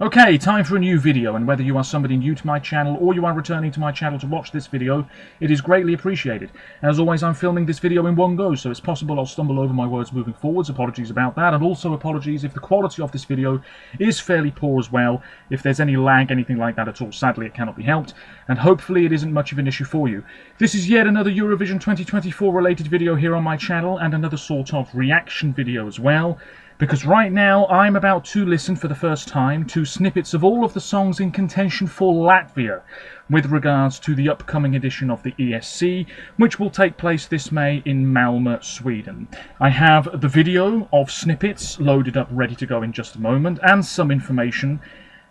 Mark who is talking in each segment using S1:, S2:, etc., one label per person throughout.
S1: Okay, time for a new video, and whether you are somebody new to my channel or you are returning to my channel to watch this video, it is greatly appreciated. As always, I'm filming this video in one go, so it's possible I'll stumble over my words moving forwards. Apologies about that, and also apologies if the quality of this video is fairly poor as well. If there's any lag, anything like that at all, sadly it cannot be helped, and hopefully it isn't much of an issue for you. This is yet another Eurovision 2024 related video here on my channel, and another sort of reaction video as well. Because right now, I'm about to listen for the first time to snippets of all of the songs in contention for Latvia with regards to the upcoming edition of the ESC, which will take place this May in Malmö, Sweden. I have the video of snippets loaded up ready to go in just a moment, and some information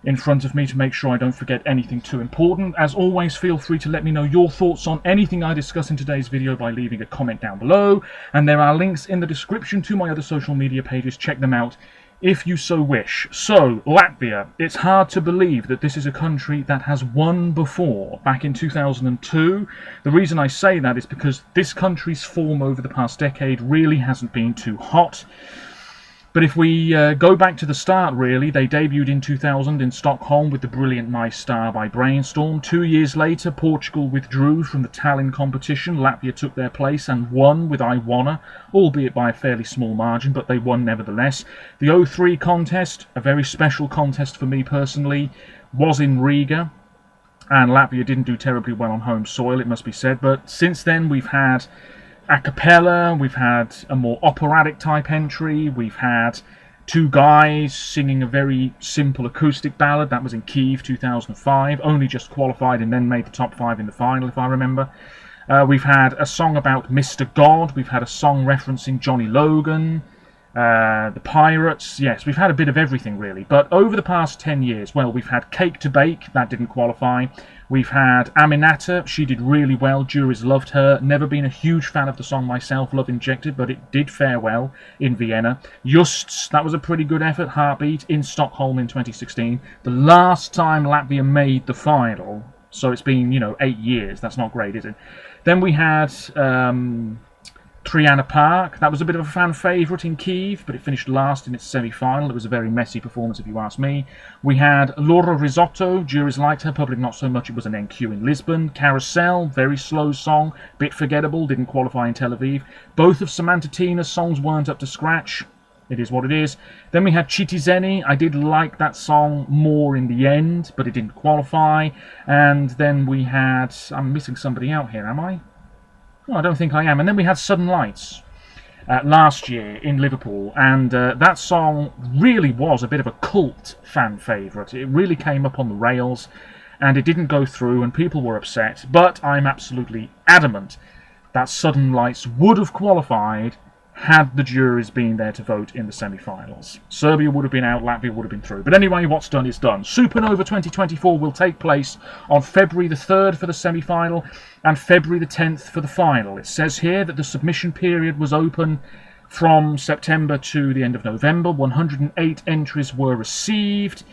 S1: in front of me to make sure I don't forget anything too important. As always, feel free to let me know your thoughts on anything I discuss in today's video by leaving a comment down below, and there are links in the description to my other social media pages. Check them out if you so wish. So, Latvia. It's hard to believe that this is a country that has won before, back in 2002. The reason I say that is because this country's form over the past decade really hasn't been too hot. But if we go back to the start, really, they debuted in 2000 in Stockholm with the brilliant My Star by Brainstorm. 2 years later, Portugal withdrew from the Tallinn competition. Latvia took their place and won with I Wanna, albeit by a fairly small margin, but they won nevertheless. The 03 contest, a very special contest for me personally, was in Riga, and Latvia didn't do terribly well on home soil, it must be said. But since then, we've had a cappella, we've had a more operatic type entry, we've had two guys singing a very simple acoustic ballad. That was in Kyiv 2005, only just qualified and then made the top 5 in the final, if I remember. We've had a song about Mr. God, we've had a song referencing Johnny Logan, the Pirates. Yes, we've had a bit of everything really. But over the past 10 years, well, we've had Cake to Bake, that didn't qualify. We've had Aminata, she did really well, juries loved her. Never been a huge fan of the song myself, Love Injected, but it did fare well in Vienna. Justs, that was a pretty good effort, Heartbeat, in Stockholm in 2016. The last time Latvia made the final, so it's been, 8 years, that's not great, is it? Then we had Triana Park. That was a bit of a fan favourite in Kyiv, but it finished last in its semi-final. It was a very messy performance, if you ask me. We had Laura Risotto. Juries liked her, public not so much. It was an NQ in Lisbon. Carousel, very slow song, bit forgettable, didn't qualify in Tel Aviv. Both of Samantha Tina's songs weren't up to scratch. It is what it is. Then we had Chitizeni. I did like that song more in the end, but it didn't qualify. And then we had... I'm missing somebody out here, am I? No, I don't think I am. And then we had Sudden Lights last year in Liverpool, and that song really was a bit of a cult fan favourite. It really came up on the rails, and it didn't go through, and people were upset. But I'm absolutely adamant that Sudden Lights would have qualified had the juries been there to vote in the semi-finals. Serbia would have been out, Latvia would have been through. But anyway, what's done is done. Supernova 2024 will take place on February the 3rd for the semi-final and February the 10th for the final. It says here that the submission period was open from September to the end of November. 108 entries were received,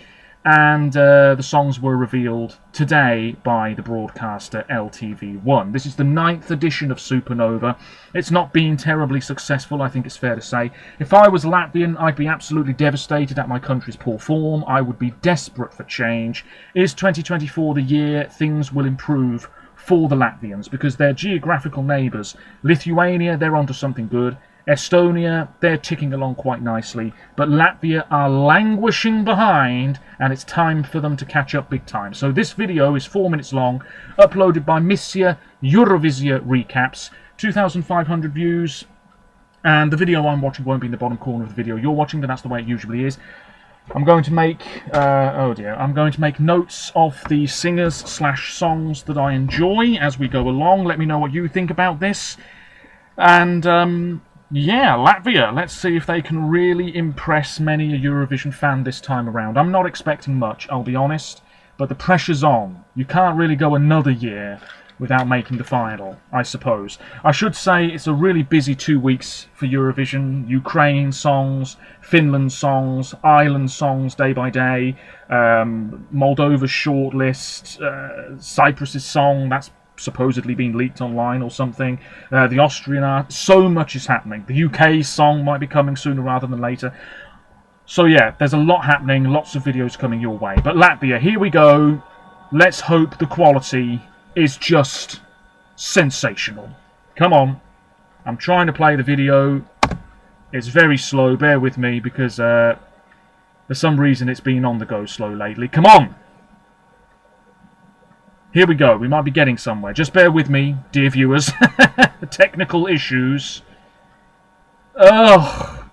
S1: and the songs were revealed today by the broadcaster LTV1. This is the 9th edition of Supernova. It's not been terribly successful, I think it's fair to say. If I was Latvian, I'd be absolutely devastated at my country's poor form. I would be desperate for change. Is 2024 the year things will improve for the Latvians? Because their geographical neighbours, Lithuania, they're onto something good. Estonia, they're ticking along quite nicely, but Latvia are languishing behind, and it's time for them to catch up big time. So this video is 4 minutes long, uploaded by Missia Eurovision Recaps, 2,500 views, and the video I'm watching won't be in the bottom corner of the video you're watching, but that's the way it usually is. I'm going to make, I'm going to make notes of the singers/songs that I enjoy as we go along. Let me know what you think about this. And, yeah, Latvia, let's see if they can really impress many a Eurovision fan this time around. I'm not expecting much, I'll be honest, but the pressure's on. You can't really go another year without making the final, I suppose. I should say it's a really busy 2 weeks for Eurovision. Ukraine songs, Finland songs, Ireland songs day by day, Moldova's shortlist, Cyprus's song, that's supposedly been leaked online or something. The Austrian art, so much is happening. The UK song might be coming sooner rather than later. So yeah, there's a lot happening, lots of videos coming your way. But Latvia, here we go. Let's hope the quality is just sensational. Come on. I'm trying to play the video. It's very slow, bear with me, because for some reason it's been on the go slow lately. Come on! Here we go, we might be getting somewhere. Just bear with me, dear viewers. Technical issues. Ugh.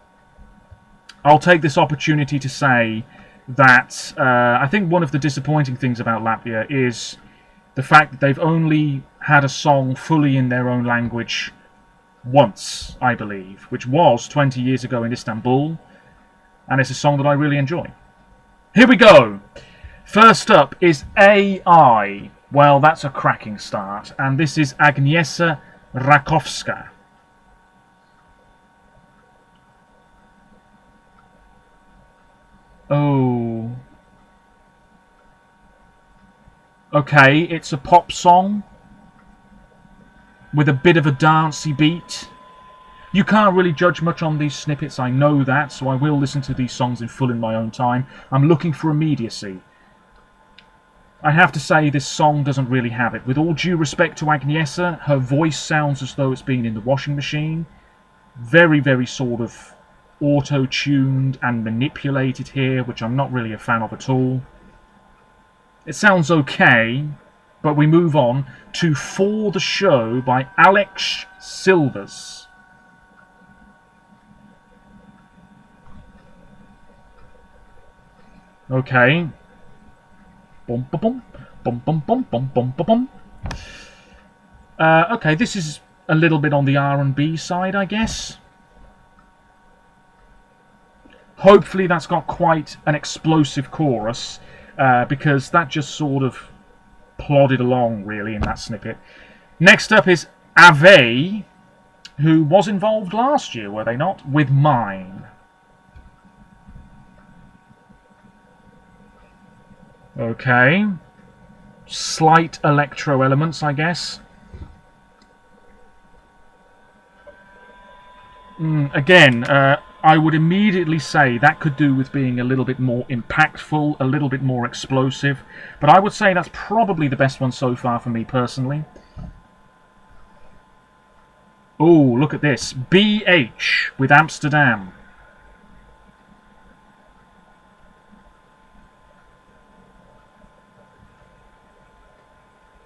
S1: I'll take this opportunity to say that I think one of the disappointing things about Latvia is the fact that they've only had a song fully in their own language once, I believe, which was 20 years ago in Istanbul, and it's a song that I really enjoy. Here we go! First up is AI. Well, that's a cracking start, and this is Agnieszka Rakowska. Oh. Okay, it's a pop song with a bit of a dancey beat. You can't really judge much on these snippets, I know that, so I will listen to these songs in full in my own time. I'm looking for immediacy. I have to say this song doesn't really have it. With all due respect to Agnieszka, her voice sounds as though it's been in the washing machine. Very, very sort of auto-tuned and manipulated here, which I'm not really a fan of at all. It sounds okay, but we move on to For the Show by Alex Silvers. Okay. Bum ba bum bum bum bum bum bum ba bum. Okay, this is a little bit on the R&B side, I guess. Hopefully that's got quite an explosive chorus, because that just sort of plodded along, really, in that snippet. Next up is Ave, who was involved last year, were they not, with Mine. Okay. Slight electro elements, I guess. Again, I would immediately say that could do with being a little bit more impactful, a little bit more explosive, but I would say that's probably the best one so far for me personally. Oh, look at this. BH with Amsterdam.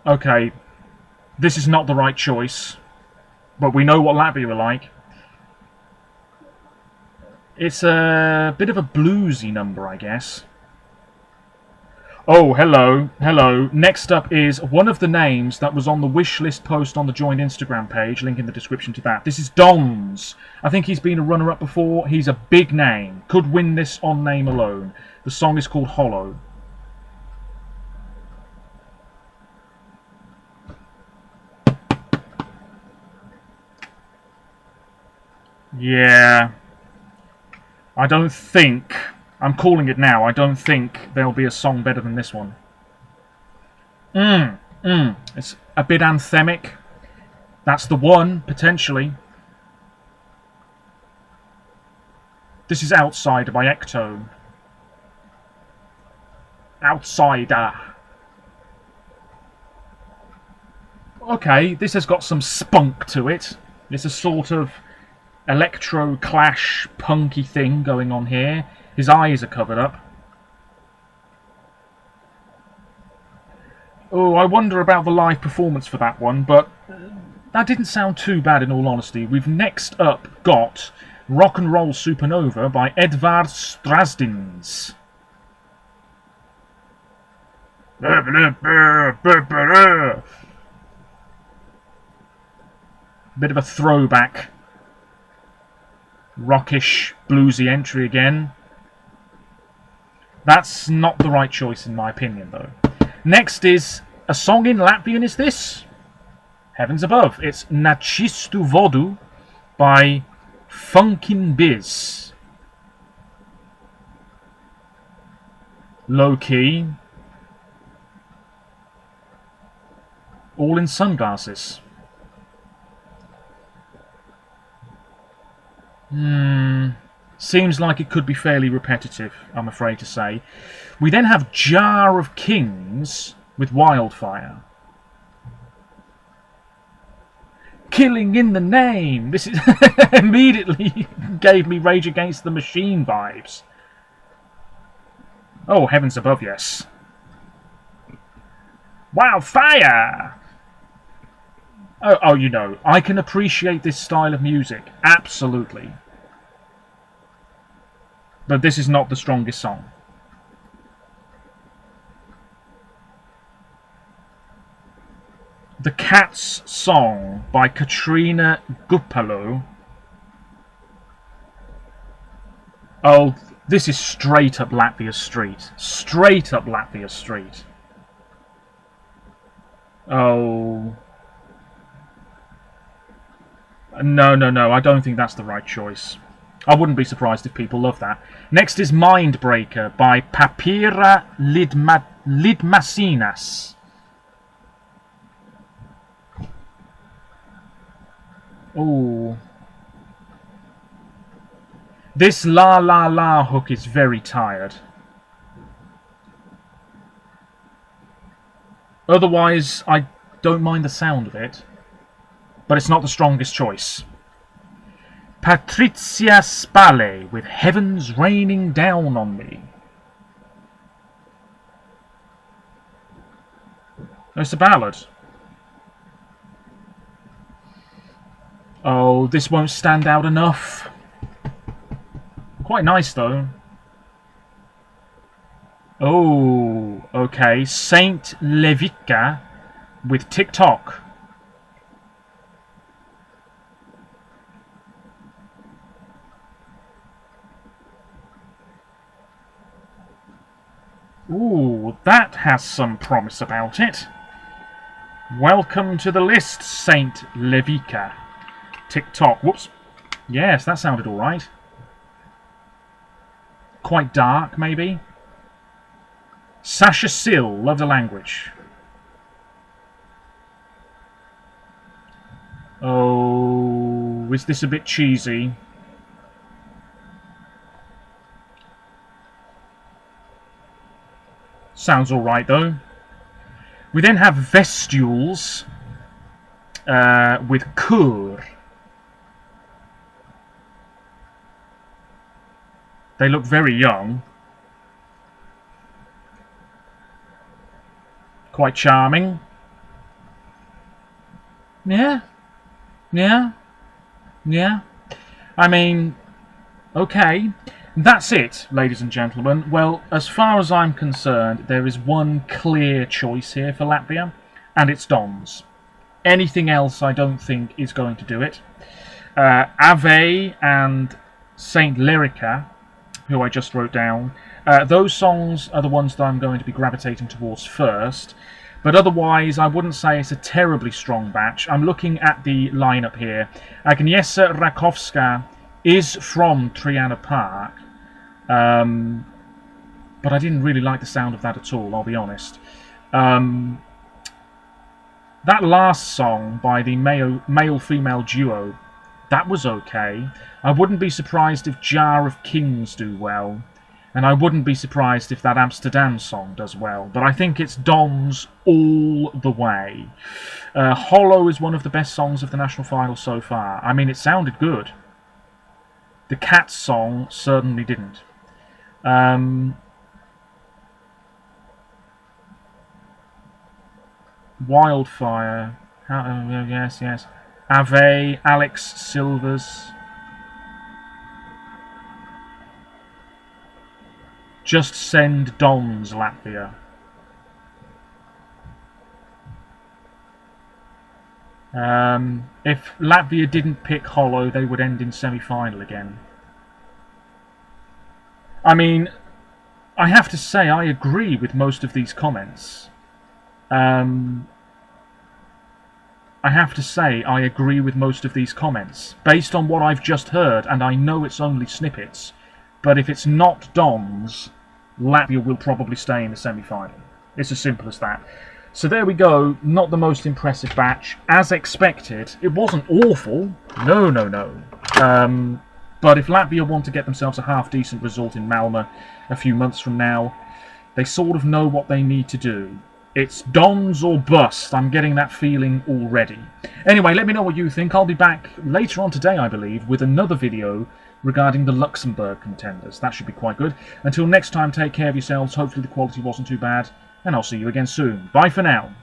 S1: Okay, this is not the right choice, but we know what Latvia are like. It's a bit of a bluesy number, I guess. Oh, hello, hello. Next up is one of the names that was on the wishlist post on the joined Instagram page, link in the description to that. This is Dons. I think he's been a runner-up before. He's a big name. Could win this on name alone. The song is called Hollow. Yeah. I don't think, I'm calling it now, I don't think there'll be a song better than this one. It's a bit anthemic. That's the one, potentially. This is Outsider by Ectone. Outsider. Okay, this has got some spunk to it. It's a sort of electro clash punky thing going on here. His eyes are covered up. Oh, I wonder about the live performance for that one, but that didn't sound too bad in all honesty. We've next up got Rock and Roll Supernova by Edvard Strazdins. Bit of a throwback. Rockish, bluesy entry again. That's not the right choice in my opinion, though. Next is a song in Latvian, is this? Heavens above. It's Načistu vodu by Funkin' Biz. Low key. All in sunglasses. Seems like it could be fairly repetitive, I'm afraid to say. We then have Jar of Kings with Wildfire. Killing in the Name. This is immediately gave me Rage Against the Machine vibes. Oh, heavens above, yes. Wildfire! Oh, you know, I can appreciate this style of music. Absolutely. But this is not the strongest song. The Cats Song by Katrina Gupalo. Oh, this is straight up Latvia Street. Straight up Latvia Street. Oh. No, I don't think that's the right choice. I wouldn't be surprised if people love that. Next is Mindbreaker by Papira Lidmasinas. Oh. This La La La hook is very tired. Otherwise, I don't mind the sound of it. But it's not the strongest choice. Patricia Spale with Heaven's Raining Down on Me. Oh, it's a ballad. Oh, this won't stand out enough. Quite nice, though. Oh, okay. Saint Levica with TikTok. Ooh, that has some promise about it. Welcome to the list, Saint Levica. TikTok. Whoops. Yes, that sounded alright. Quite dark, maybe. Sasha Sill, love the language. Oh, is this a bit cheesy? Sounds alright, though. We then have Vestules with Kur. They look very young. Quite charming. Yeah. I mean, okay. That's it, ladies and gentlemen. Well, as far as I'm concerned, there is one clear choice here for Latvia, and it's Dons. Anything else I don't think is going to do it. Ave and Saint Lyrica, who I just wrote down, those songs are the ones that I'm going to be gravitating towards first. But otherwise, I wouldn't say it's a terribly strong batch. I'm looking at the lineup here. Agnieszka Rakowska is from Triana Park. But I didn't really like the sound of that at all, I'll be honest. That last song by the male-female duo, that was okay. I wouldn't be surprised if Jar of Kings do well. And I wouldn't be surprised if that Amsterdam song does well. But I think it's Dons all the way. Hollow is one of the best songs of the national final so far. I mean, it sounded good. The Cats song certainly didn't. Wildfire. Yes. Ave, Alex Silvers. Just send Dons, Latvia. If Latvia didn't pick Hollow, they would end in semi-final again. I mean, I have to say I agree with most of these comments. Based on what I've just heard, and I know it's only snippets, but if it's not Dons, Latvia will probably stay in the semi-final. It's as simple as that. So there we go, not the most impressive batch. As expected, it wasn't awful. No. But if Latvia want to get themselves a half-decent result in Malmö a few months from now, they sort of know what they need to do. It's Dons or bust. I'm getting that feeling already. Anyway, let me know what you think. I'll be back later on today, I believe, with another video regarding the Luxembourg contenders. That should be quite good. Until next time, take care of yourselves. Hopefully the quality wasn't too bad, and I'll see you again soon. Bye for now.